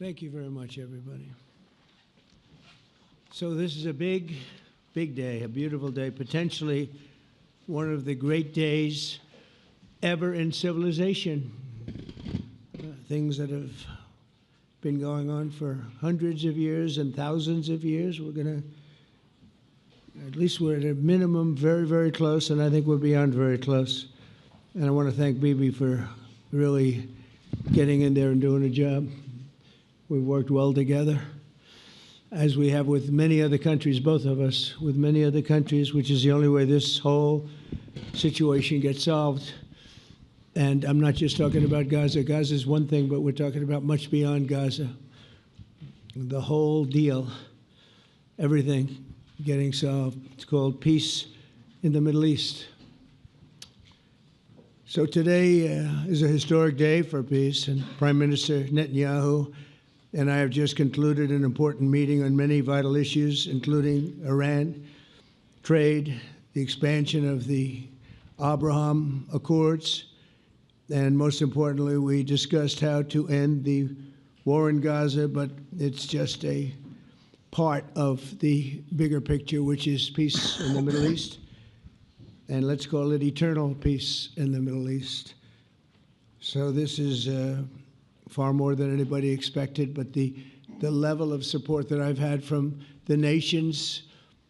Thank you very much, everybody. So this is a big, big day, a beautiful day, potentially one of the great days ever in civilization. Things that have been going on for hundreds of years and thousands of years. We're going to, at least we're at a minimum very, very close, and I think we're beyond very close. And I want to thank Bibi for really getting in there and doing a job. We've worked well together, as we have with many other countries, both of us, with many other countries, which is the only way this whole situation gets solved. And I'm not just talking about Gaza. Gaza is one thing, but we're talking about much beyond Gaza. The whole deal, everything getting solved. It's called peace in the Middle East. So today is a historic day for peace, and Prime Minister Netanyahu and I have just concluded an important meeting on many vital issues, including Iran, trade, the expansion of the Abraham Accords, and most importantly, we discussed how to end the war in Gaza, but it's just a part of the bigger picture, which is peace in the Middle East, and let's call it eternal peace in the Middle East. So this is far more than anybody expected, but the level of support that I've had from the nations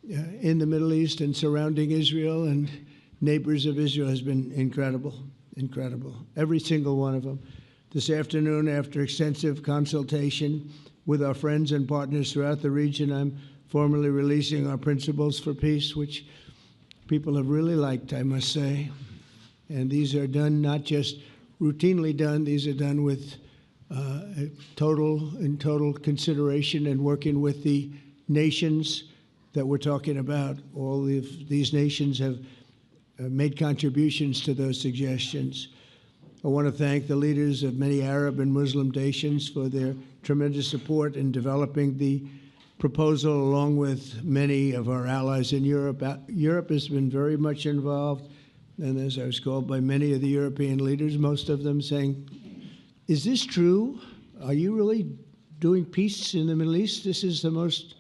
in the Middle East and surrounding Israel and neighbors of Israel has been incredible, incredible. Every single one of them. This afternoon, after extensive consultation with our friends and partners throughout the region, I'm formally releasing our principles for peace, which people have really liked, I must say. And these are done not just routinely done, these are done with total consideration and working with the nations that we're talking about. All of these nations have made contributions to those suggestions. I want to thank the leaders of many Arab and Muslim nations for their tremendous support in developing the proposal, along with many of our allies in Europe. Europe has been very much involved, and as I was called by many of the European leaders, most of them saying, is this true? Are you really doing peace in the Middle East? This is the most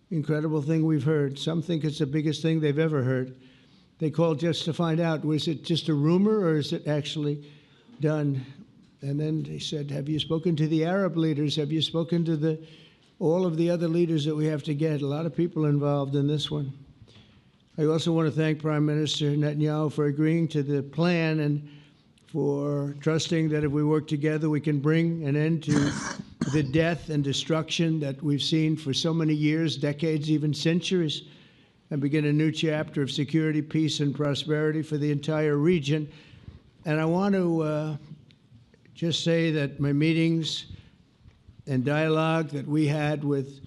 incredible thing we've heard. Some think it's the biggest thing they've ever heard. They called just to find out, was it just a rumor or is it actually done? And then they said, have you spoken to the Arab leaders? Have you spoken to all of the other leaders that we have to get? A lot of people involved in this one. I also want to thank Prime Minister Netanyahu for agreeing to the plan and for trusting that if we work together, we can bring an end to the death and destruction that we've seen for so many years, decades, even centuries, and begin a new chapter of security, peace, and prosperity for the entire region. And I want to just say that my meetings and dialogue that we had with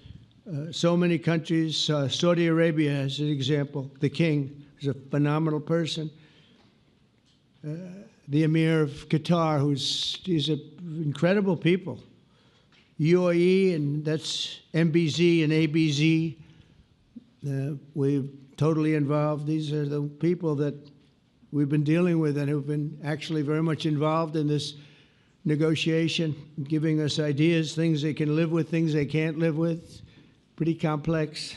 so many countries, Saudi Arabia as an example, the king is a phenomenal person. The Emir of Qatar, he's incredible people. UAE, and that's MBZ and ABZ. We're totally involved. These are the people that we've been dealing with and who've been actually very much involved in this negotiation, giving us ideas, things they can live with, things they can't live with. Pretty complex.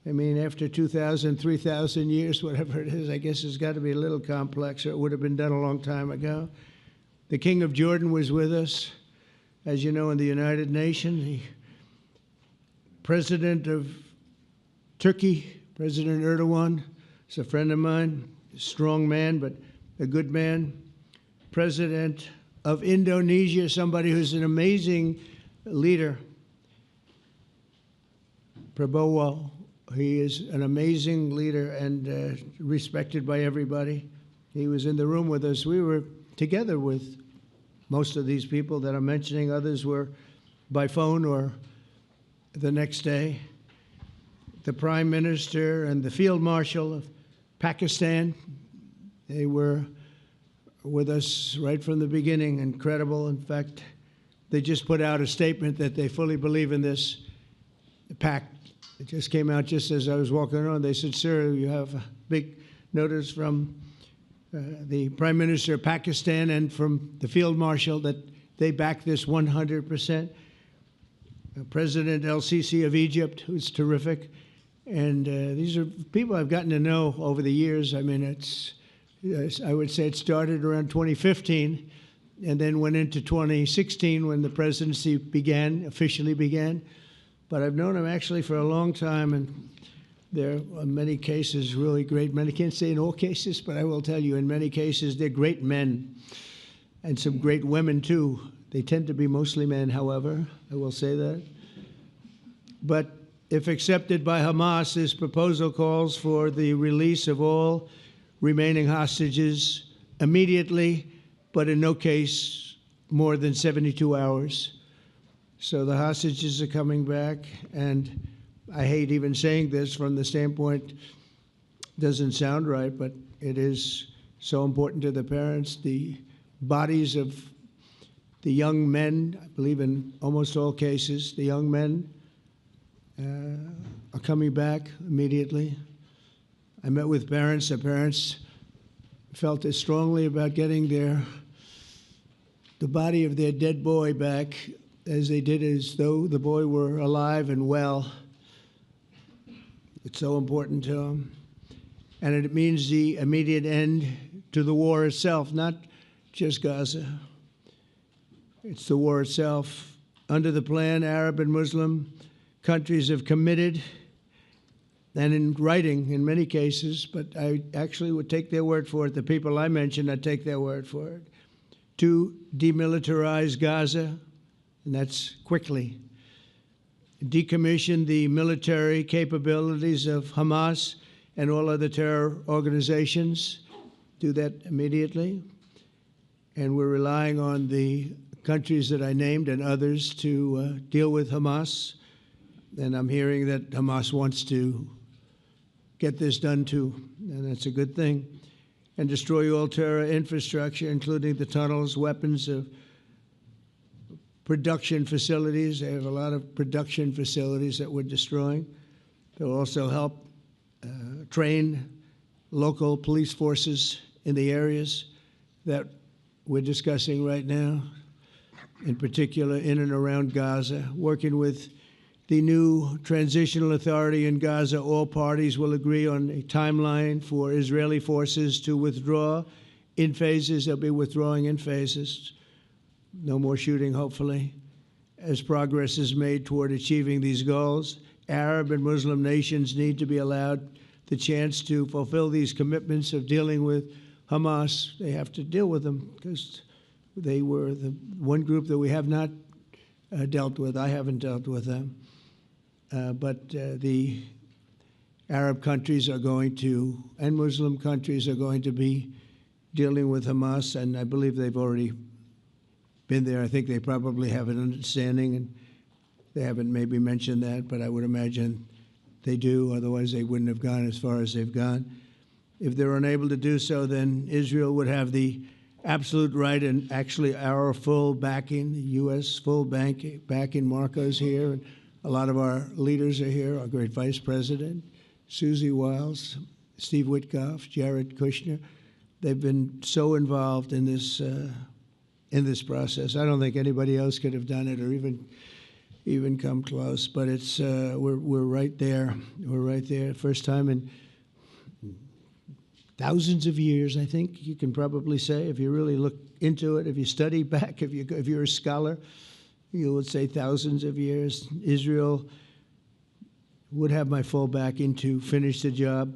I mean, after 2,000, 3,000 years, whatever it is, I guess it's got to be a little complex, or it would have been done a long time ago. The King of Jordan was with us, as you know, in the United Nations. The President of Turkey, President Erdogan, is a friend of mine, a strong man, but a good man. President of Indonesia, somebody who's an amazing leader, Prabowo. He is an amazing leader and respected by everybody. He was in the room with us. We were together with most of these people that I'm mentioning. Others were by phone or the next day. The Prime Minister and the Field Marshal of Pakistan, they were with us right from the beginning. Incredible. In fact, they just put out a statement that they fully believe in this pact. It just came out just as I was walking around. They said, sir, you have a big notice from the Prime Minister of Pakistan and from the Field Marshal that they back this 100%. President El-Sisi of Egypt, who's terrific. And these are people I've gotten to know over the years. I mean, I would say it started around 2015 and then went into 2016 when the presidency officially began. But I've known them actually for a long time, and they're in many cases really great men. I can't say in all cases, but I will tell you in many cases they're great men and some great women too. They tend to be mostly men, however, I will say that. But if accepted by Hamas, this proposal calls for the release of all remaining hostages immediately, but in no case more than 72 hours. So the hostages are coming back, and I hate even saying this from the standpoint, doesn't sound right, but it is so important to the parents. The bodies of the young men, I believe in almost all cases, the young men are coming back immediately. I met with parents. The parents felt as strongly about getting the body of their dead boy back as they did as though the boy were alive and well. It's so important to them. And it means the immediate end to the war itself, not just Gaza. It's the war itself. Under the plan, Arab and Muslim countries have committed, and in writing in many cases, but I actually would take their word for it. The people I mentioned, I'd take their word for it, to demilitarize Gaza, and that's quickly. Decommission the military capabilities of Hamas and all other terror organizations. Do that immediately. And we're relying on the countries that I named and others to deal with Hamas. And I'm hearing that Hamas wants to get this done too, and that's a good thing. And destroy all terror infrastructure, including the tunnels, weapons of production facilities. They have a lot of production facilities that we're destroying. They'll also help train local police forces in the areas that we're discussing right now, in particular in and around Gaza, working with the new transitional authority in Gaza. All parties will agree on a timeline for Israeli forces to withdraw in phases. They'll be withdrawing in phases. No more shooting, hopefully. As progress is made toward achieving these goals, Arab and Muslim nations need to be allowed the chance to fulfill these commitments of dealing with Hamas. They have to deal with them because they were the one group that we have not dealt with. I haven't dealt with them. But the Arab countries are going to, and Muslim countries are going to be dealing with Hamas, and I believe they've already been there. I think they probably have an understanding, and they haven't maybe mentioned that, but I would imagine they do. Otherwise, they wouldn't have gone as far as they've gone. If they're unable to do so, then Israel would have the absolute right and actually our full backing, the U.S. full backing. Marco's here, and a lot of our leaders are here, our great Vice President, Susie Wiles, Steve Witkoff, Jared Kushner. They've been so involved in this process. I don't think anybody else could have done it or even come close, but it's we're right there. We're right there. First time in thousands of years, I think you can probably say, if you really look into it, if you study back, if you're a scholar, you would say thousands of years. Israel would have my full backing to finish the job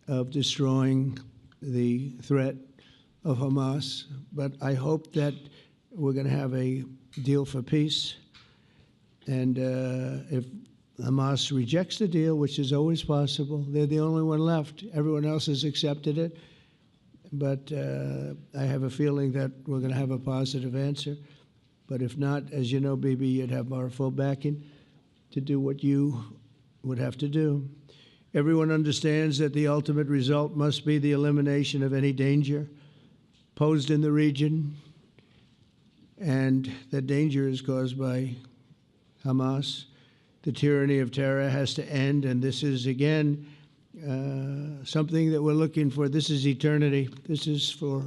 of destroying the threat of Hamas. But I hope that we're going to have a deal for peace. And if Hamas rejects the deal, which is always possible, they're the only one left. Everyone else has accepted it. But I have a feeling that we're going to have a positive answer. But if not, as you know, Bibi, you'd have our full backing to do what you would have to do. Everyone understands that the ultimate result must be the elimination of any danger posed in the region, and that danger is caused by Hamas. The tyranny of terror has to end, and this is, again, something that we're looking for. This is eternity. This is for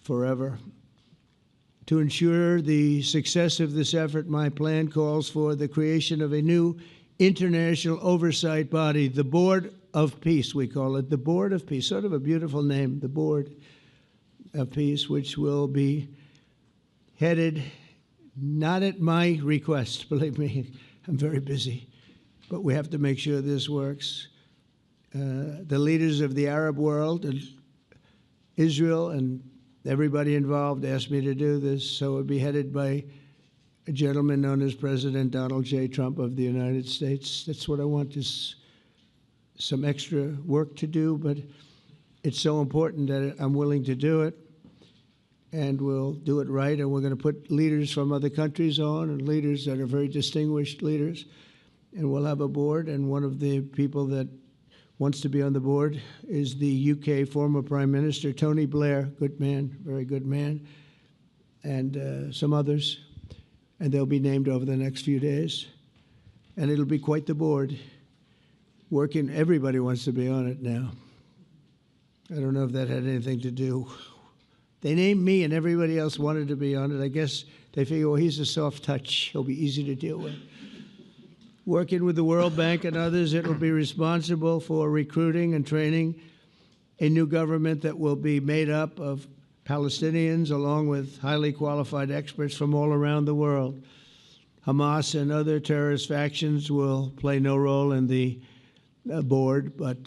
forever. To ensure the success of this effort, my plan calls for the creation of a new international oversight body, the Board of Peace, we call it, the Board of Peace, sort of a beautiful name, the Board of Peace, which will be headed, not at my request, believe me, I'm very busy, but we have to make sure this works. The leaders of the Arab world and Israel and everybody involved asked me to do this, so it would be headed by a gentleman known as President Donald J. Trump of the United States. That's what I want, is some extra work to do, but it's so important that I'm willing to do it, and we'll do it right, and we're going to put leaders from other countries on, and leaders that are very distinguished leaders, and we'll have a board, and one of the people that wants to be on the board is the UK former Prime Minister, Tony Blair, good man, very good man, and some others, and they'll be named over the next few days, and it'll be quite the board. Working, everybody wants to be on it now. I don't know if that had anything to do. They named me and everybody else wanted to be on it. I guess they figure, well, he's a soft touch. He'll be easy to deal with. Working with the World Bank and others, it will be responsible for recruiting and training a new government that will be made up of Palestinians along with highly qualified experts from all around the world. Hamas and other terrorist factions will play no role in the board, but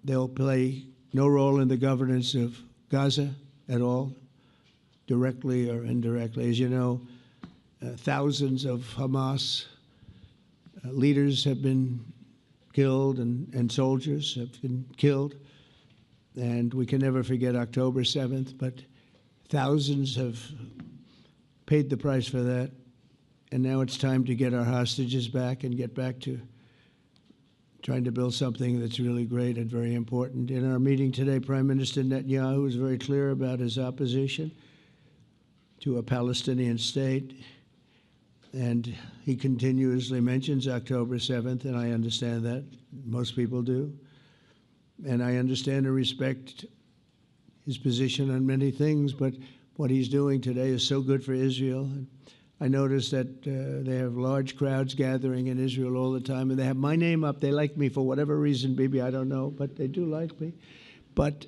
they'll play no role in the governance of Gaza at all, directly or indirectly. As you know, thousands of Hamas leaders have been killed and soldiers have been killed. And we can never forget October 7th, but thousands have paid the price for that. And now it's time to get our hostages back and get back to trying to build something that's really great and very important. In our meeting today, Prime Minister Netanyahu was very clear about his opposition to a Palestinian state. And he continuously mentions October 7th, and I understand that. Most people do. And I understand and respect his position on many things, but what he's doing today is so good for Israel. I noticed that they have large crowds gathering in Israel all the time, and they have my name up. They like me for whatever reason, maybe I don't know, but they do like me. But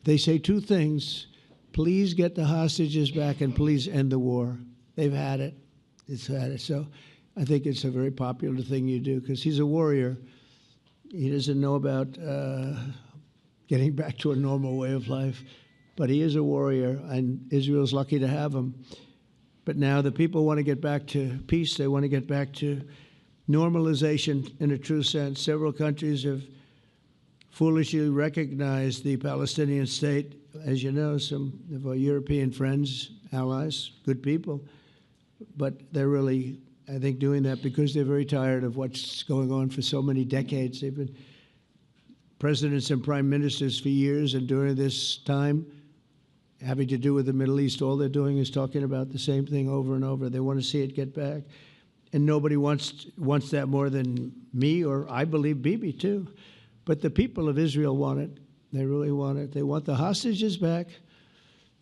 they say two things: please get the hostages back and please end the war. They've had it. It's had it. So I think it's a very popular thing you do, because he's a warrior. He doesn't know about getting back to a normal way of life, but he is a warrior, and Israel's lucky to have him. But now the people want to get back to peace. They want to get back to normalization in a true sense. Several countries have foolishly recognized the Palestinian state. As you know, some of our European friends, allies, good people, but they're really, I think, doing that because they're very tired of what's going on for so many decades. They've been presidents and prime ministers for years, and during this time, having to do with the Middle East, all they're doing is talking about the same thing over and over. They want to see it get back. And nobody wants that more than me, or I believe Bibi too. But the people of Israel want it. They really want it. They want the hostages back.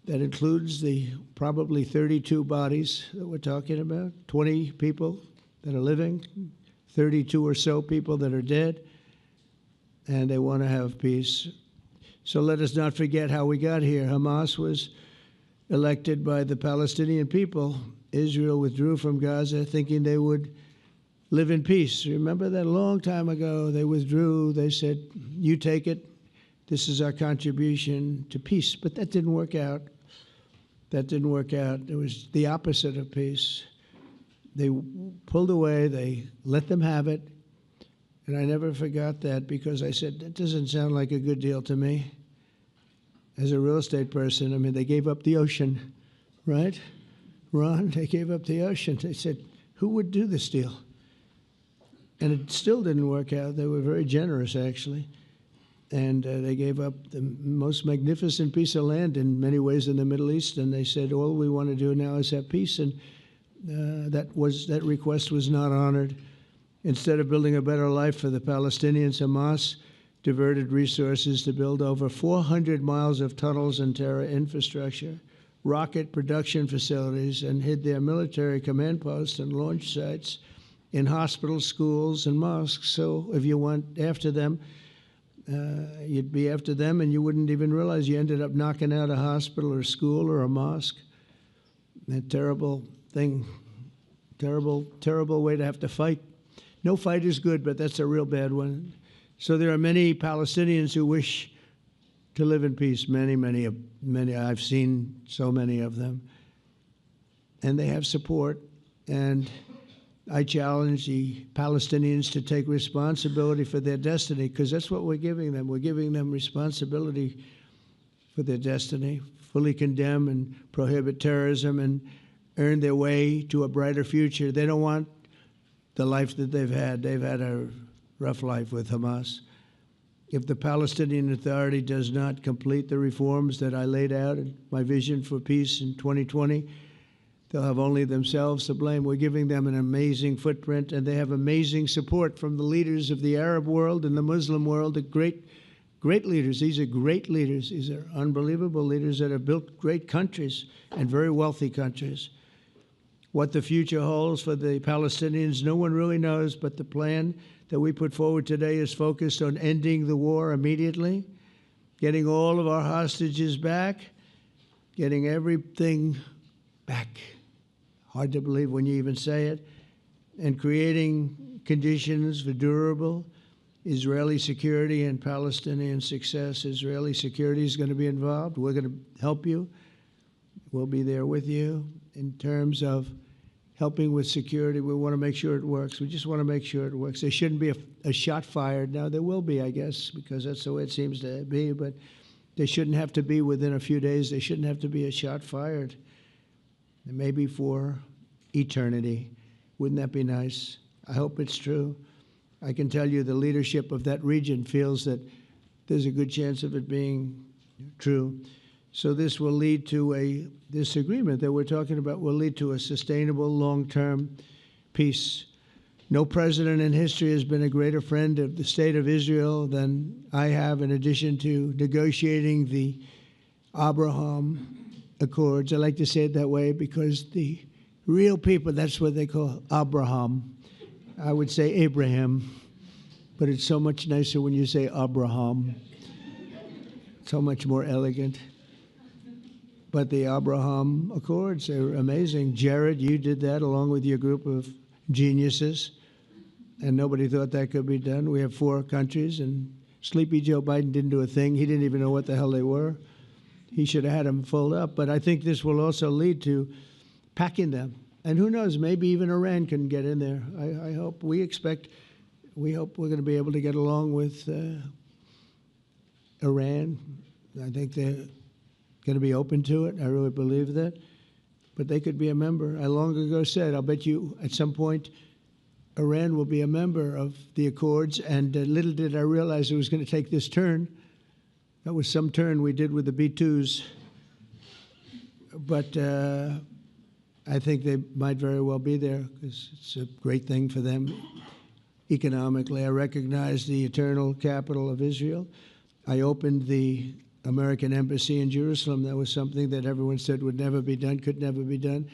That includes the probably 32 bodies that we're talking about, 20 people that are living, 32 or so people that are dead, and they want to have peace. So let us not forget how we got here. Hamas was elected by the Palestinian people. Israel withdrew from Gaza thinking they would live in peace. Remember that a long time ago? They withdrew. They said, you take it. This is our contribution to peace. But that didn't work out. That didn't work out. It was the opposite of peace. They pulled away. They let them have it. And I never forgot that, because I said, that doesn't sound like a good deal to me. As a real estate person, I mean, they gave up the ocean, right? Ron, they gave up the ocean. They said, who would do this deal? And it still didn't work out. They were very generous, actually. And they gave up the most magnificent piece of land in many ways in the Middle East. And they said, all we want to do now is have peace. And that request was not honored. Instead of building a better life for the Palestinians, Hamas diverted resources to build over 400 miles of tunnels and terror infrastructure rocket production facilities and hid their military command posts and launch sites in hospitals, schools, and mosques. So if you went after them, you'd be after them, and you wouldn't even realize you ended up knocking out a hospital or school or a mosque. A terrible thing, terrible, terrible way to have to fight. No fight is good, but that's a real bad one. So there are many Palestinians who wish to live in peace. Many. I've seen so many of them, and they have support. And I challenge the Palestinians to take responsibility for their destiny, because that's what we're giving them. We're giving them responsibility for their destiny, fully condemn and prohibit terrorism and earn their way to a brighter future. They don't want the life that they've had. They've had a rough life with Hamas. If the Palestinian Authority does not complete the reforms that I laid out in my vision for peace in 2020, they'll have only themselves to blame. We're giving them an amazing footprint, and they have amazing support from the leaders of the Arab world and the Muslim world, the great leaders. These are great leaders. These are unbelievable leaders that have built great countries and very wealthy countries. What the future holds for the Palestinians, no one really knows, but the plan that we put forward today is focused on ending the war immediately, getting all of our hostages back, getting everything back. Hard to believe when you even say it, and creating conditions for durable Israeli security and Palestinian success. Israeli security is going to be involved. We're going to help you. We'll be there with you in terms of helping with security. We want to make sure it works. We just want to make sure it works. There shouldn't be a shot fired. Now, there will be, I guess, because that's the way it seems to be, but they shouldn't have to be within a few days. There shouldn't have to be a shot fired. And maybe for eternity. Wouldn't that be nice? I hope it's true. I can tell you the leadership of that region feels that there's a good chance of it being true. So this will lead to this agreement that we're talking about will lead to a sustainable long-term peace. No president in history has been a greater friend of the state of Israel than I have, in addition to negotiating the Abraham Accords. I like to say it that way because the real people, that's what they call Abraham. I would say Abraham, but it's so much nicer when you say Abraham. So much more elegant. But the Abraham Accords, they're amazing. Jared, you did that along with your group of geniuses, and nobody thought that could be done. We have 4 countries, and Sleepy Joe Biden didn't do a thing. He didn't even know what the hell they were. He should have had them full up. But I think this will also lead to packing them. And who knows, maybe even Iran can get in there. I hope, we hope we're going to be able to get along with Iran. I think they're going to be open to it. I really believe that. But they could be a member. I long ago said, I'll bet you at some point Iran will be a member of the Accords. And little did I realize it was going to take this turn. That was some turn we did with the B-2s. But I think they might very well be there because it's a great thing for them economically. I recognize the eternal capital of Israel. I opened the American embassy in Jerusalem. That was something that everyone said would never be done, could never be done.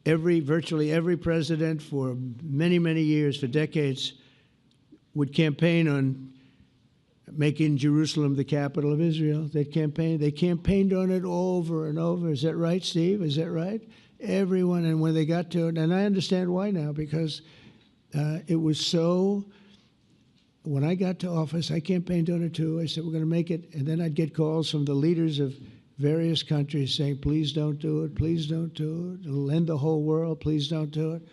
Virtually every president for many, many years, for decades, would campaign on making Jerusalem the capital of Israel. They campaigned on it over and over. Is that right, Steve? Is that right? Everyone, and when they got to it, and I understand why now, because it was so. When I got to office, I campaigned on it too. I said, we're going to make it. And then I'd get calls from the leaders of various countries saying, please don't do it. Please don't do it. It'll end the whole world. Please don't do it.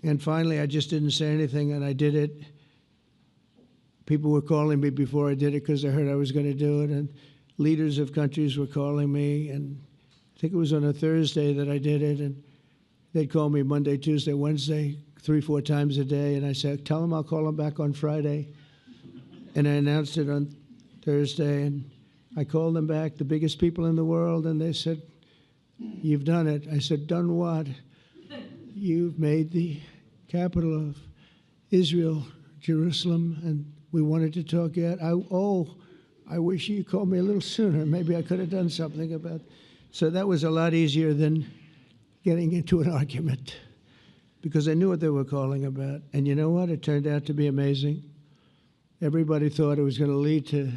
And finally, I just didn't say anything, and I did it. People were calling me before I did it because they heard I was going to do it. And leaders of countries were calling me. And I think it was on a Thursday that I did it. And they'd call me Monday, Tuesday, Wednesday, 3-4 times a day, and I said, tell them I'll call them back on Friday. And I announced it on Thursday, and I called them back, the biggest people in the world, and they said, you've done it. I said, done what? You've made the capital of Israel, Jerusalem, and we wanted to talk yet. I wish you called me a little sooner. Maybe I could have done something about So that was a lot easier than getting into an argument, because I knew what they were calling about. And you know what? It turned out to be amazing. Everybody thought it was going to lead to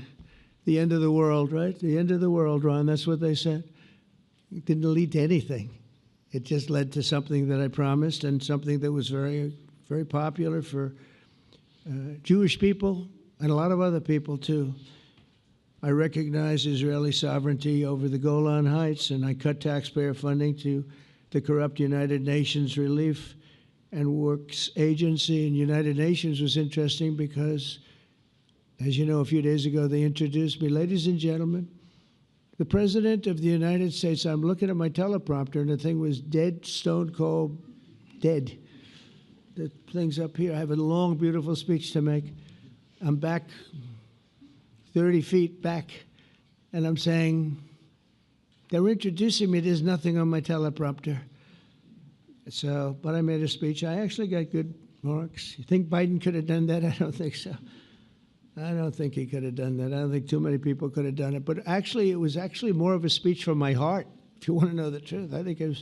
the end of the world, right? The end of the world, Ron, that's what they said. It didn't lead to anything. It just led to something that I promised, and something that was very, very popular for Jewish people and a lot of other people, too. I recognize Israeli sovereignty over the Golan Heights, and I cut taxpayer funding to the corrupt United Nations Relief and Works Agency. And United Nations was interesting because, as you know, a few days ago they introduced me. Ladies and gentlemen, the President of the United States. I'm looking at my teleprompter, and the thing was dead, stone cold, dead. The thing's up here. I have a long, beautiful speech to make. I'm back 30 feet back, and I'm saying, they're introducing me. There's nothing on my teleprompter. So, but I made a speech. I actually got good marks. You think Biden could have done that? I don't think so. I don't think he could have done that. I don't think too many people could have done it. But actually, it was actually more of a speech from my heart, if you want to know the truth. I think it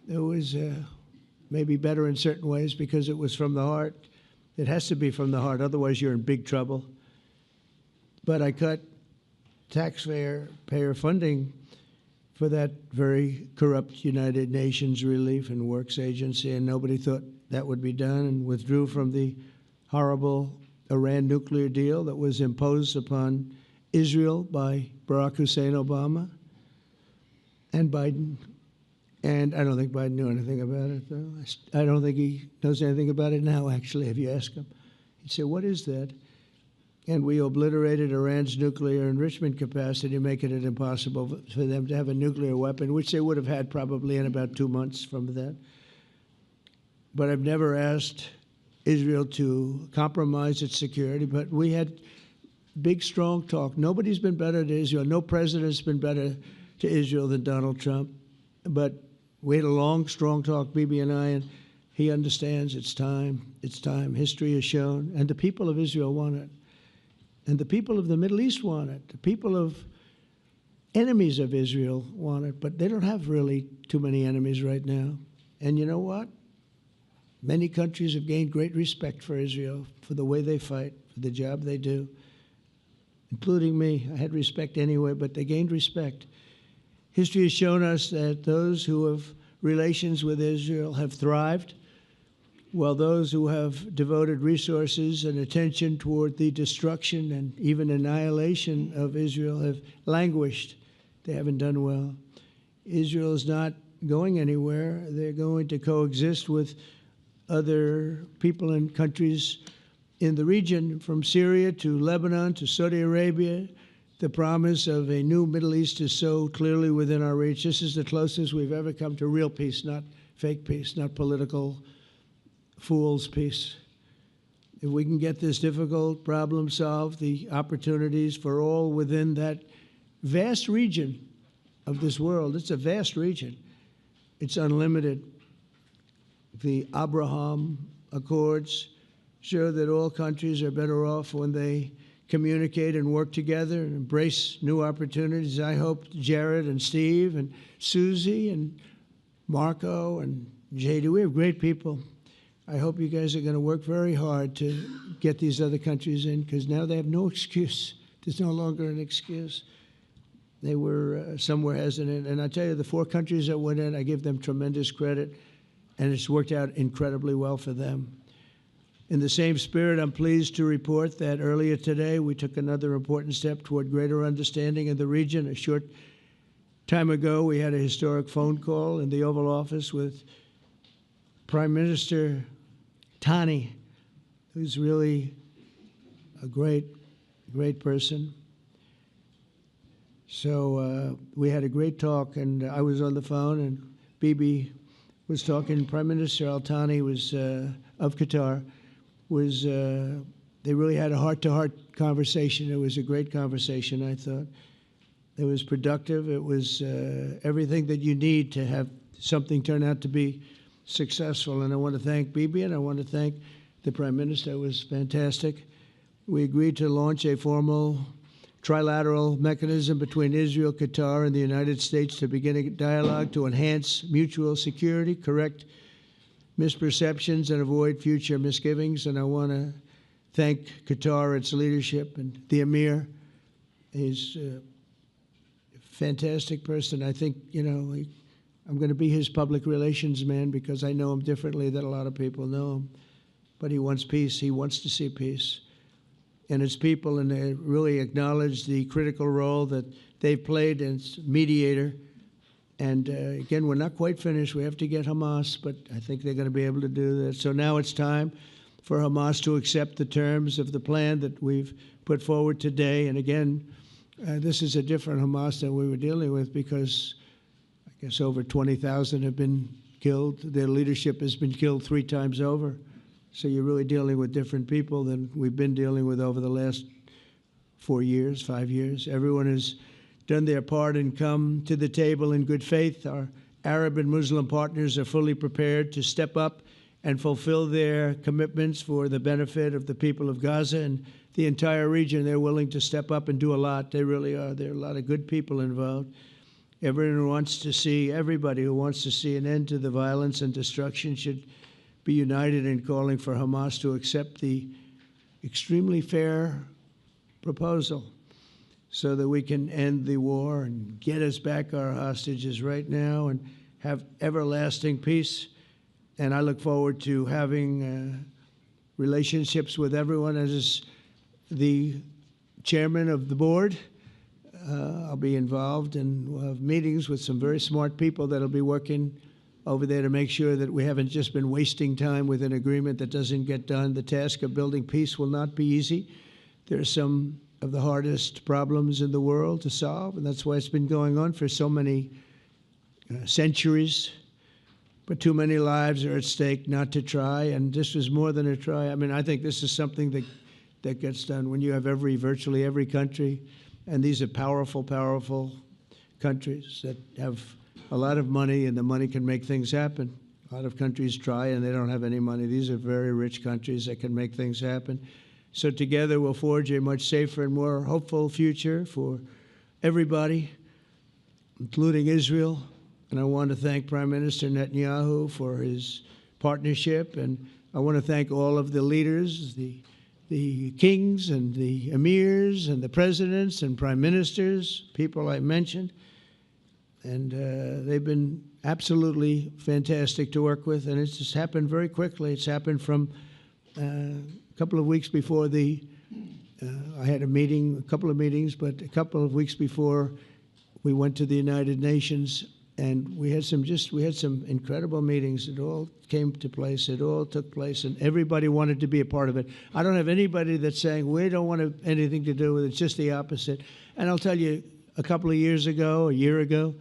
was maybe better in certain ways because it was from the heart. It has to be from the heart. Otherwise, you're in big trouble. But I cut taxpayer funding for that very corrupt United Nations Relief and Works Agency, and nobody thought that would be done, and withdrew from the horrible Iran nuclear deal that was imposed upon Israel by Barack Hussein Obama and Biden. And I don't think Biden knew anything about it, though. I don't think he knows anything about it now, actually, if you ask him. He'd say, what is that? And we obliterated Iran's nuclear enrichment capacity, making it impossible for them to have a nuclear weapon, which they would have had probably in about 2 months from that. But I've never asked Israel to compromise its security, but we had big, strong talk. Nobody's been better to Israel. No president's been better to Israel than Donald Trump. But we had a long, strong talk, Bibi and I, and he understands it's time. It's time. History has shown. And the people of Israel want it. And the people of the Middle East want it. The people of enemies of Israel want it. But they don't have really too many enemies right now. And you know what? Many countries have gained great respect for Israel, for the way they fight, for the job they do, including me. I had respect anyway, but they gained respect. History has shown us that those who have relations with Israel have thrived, while those who have devoted resources and attention toward the destruction and even annihilation of Israel have languished. They haven't done well. Israel is not going anywhere. They're going to coexist with other people and countries in the region, from Syria to Lebanon to Saudi Arabia. The promise of a new Middle East is so clearly within our reach. This is the closest we've ever come to real peace, not fake peace, not political fool's peace. If we can get this difficult problem solved, the opportunities for all within that vast region of this world, it's a vast region, it's unlimited. The Abraham Accords show that all countries are better off when they communicate and work together and embrace new opportunities. I hope Jared and Steve and Susie and Marco and JD, we have great people. I hope you guys are going to work very hard to get these other countries in, because now they have no excuse. There's no longer an excuse. They were somewhere hesitant. And I tell you, the 4 countries that went in, I give them tremendous credit, and it's worked out incredibly well for them. In the same spirit, I'm pleased to report that earlier today, we took another important step toward greater understanding in the region. A short time ago, we had a historic phone call in the Oval Office with Prime Minister Tani, who's really a great, great person. So we had a great talk, and I was on the phone, and Bibi was talking. Prime Minister Al Thani was of Qatar. They really had a heart-to-heart conversation. It was a great conversation, I thought. It was productive. It was everything that you need to have something turn out to be successful. And I want to thank Bibi, and I want to thank the Prime Minister. It was fantastic. We agreed to launch a formal trilateral mechanism between Israel, Qatar, and the United States to begin a dialogue to enhance mutual security, correct misperceptions, and avoid future misgivings. And I want to thank Qatar, its leadership, and the Emir. He's a fantastic person. I think, I'm going to be his public relations man because I know him differently than a lot of people know him. But he wants peace. He wants to see peace. And his people, and they really acknowledge the critical role that they've played as mediator. And again, we're not quite finished. We have to get Hamas, but I think they're going to be able to do that. So now it's time for Hamas to accept the terms of the plan that we've put forward today. And again, this is a different Hamas than we were dealing with because I guess over 20,000 have been killed. Their leadership has been killed 3 times over. So you're really dealing with different people than we've been dealing with over the last 4 years, 5 years. Everyone has done their part and come to the table in good faith. Our Arab and Muslim partners are fully prepared to step up and fulfill their commitments for the benefit of the people of Gaza and the entire region. They're willing to step up and do a lot. They really are. There are a lot of good people involved. Everybody who wants to see an end to the violence and destruction should be united in calling for Hamas to accept the extremely fair proposal so that we can end the war and get us back our hostages right now and have everlasting peace. And I look forward to having relationships with everyone. As the chairman of the board, I'll be involved, and we'll have meetings with some very smart people that'll be working over there to make sure that we haven't just been wasting time with an agreement that doesn't get done. The task of building peace will not be easy. There are some of the hardest problems in the world to solve, and that's why it's been going on for so many centuries. But too many lives are at stake not to try, and this was more than a try. I mean, I think this is something that gets done when you have virtually every country, and these are powerful, powerful countries that have a lot of money, and the money can make things happen. A lot of countries try, and they don't have any money. These are very rich countries that can make things happen. So together we'll forge a much safer and more hopeful future for everybody, including Israel. And I want to thank Prime Minister Netanyahu for his partnership. And I want to thank all of the leaders, the kings and the emirs and the presidents and prime ministers, people I mentioned. And they've been absolutely fantastic to work with. And it's just happened very quickly. It's happened from a couple of weeks before I had a couple of meetings, but a couple of weeks before we went to the United Nations, and we had some incredible meetings. It all came to place. It all took place, and everybody wanted to be a part of it. I don't have anybody that's saying we don't want anything to do with it. It's just the opposite. And I'll tell you, a couple of years ago, a year ago,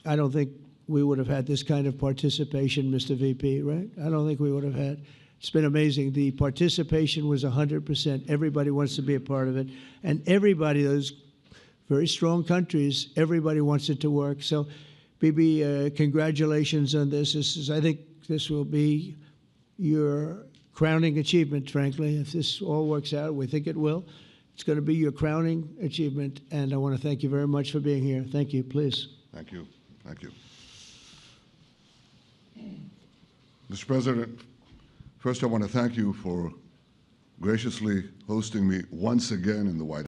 I don't think we would have had this kind of participation, Mr. VP, right? I don't think we would have had. It's been amazing. The participation was 100%. Everybody wants to be a part of it. And everybody, those very strong countries, everybody wants it to work. So, Bibi, congratulations on this. I think this will be your crowning achievement, frankly. If this all works out, we think it will. It's going to be your crowning achievement. And I want to thank you very much for being here. Thank you. Please. Thank you. Thank you. Mr. President, first I want to thank you for graciously hosting me once again in the White House.